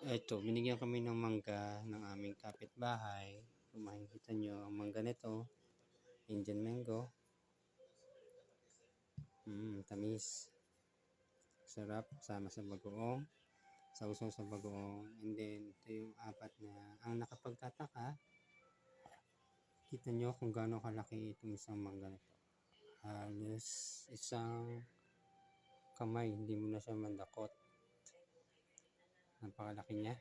Eto, binigyan kami ng mangga ng aming kapitbahay. Kung makikita nyo, ang mangga nito, Indian mango. Tamis. Sarap, sama sa bagoong. Sausaw sa bagoong. And then, ito yung apat na, ang nakapagtataka, kita nyo kung gaano kalaki itong isang mangga nito. Halos isang kamay, hindi mo na siya mandakot. Napakalaki niya.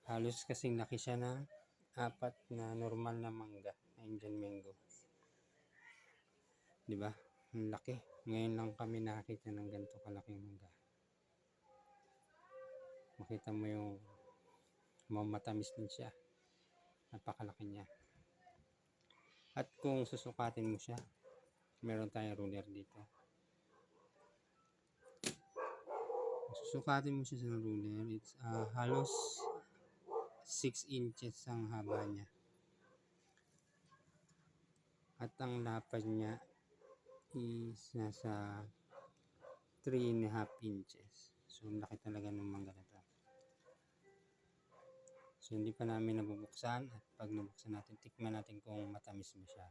Halos kasing laki siya ng apat na normal na mangga na Indian mango. Diba? Ang laki. Ngayon lang kami nakakita ng ganito kalaking mangga. Makita mo yung matamis din siya. Napakalaki niya. At kung susukatin mo siya, meron tayong ruler dito. Susukatin mo siya sa ruler, it's halos 6 inches ang haba niya. At ang lapad niya is nasa 3.5 inches. So, laki talaga ng mangga na to. So, hindi pa namin nabubuksan. At pag nabuksan natin, tikman natin kung matamis mo siya.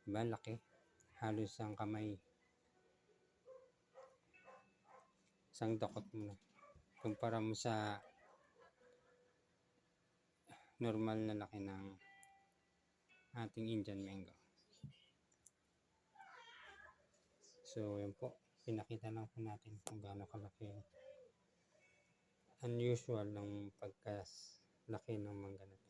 Diba? Laki. Halos ang kamay. Isang dakot mo na. Kumpara mo sa normal na laki ng ating Indian mango. So, yun po. Pinakita lang po natin kung gaano kalaki. Unusual ng pagkalaki ng mangga na to.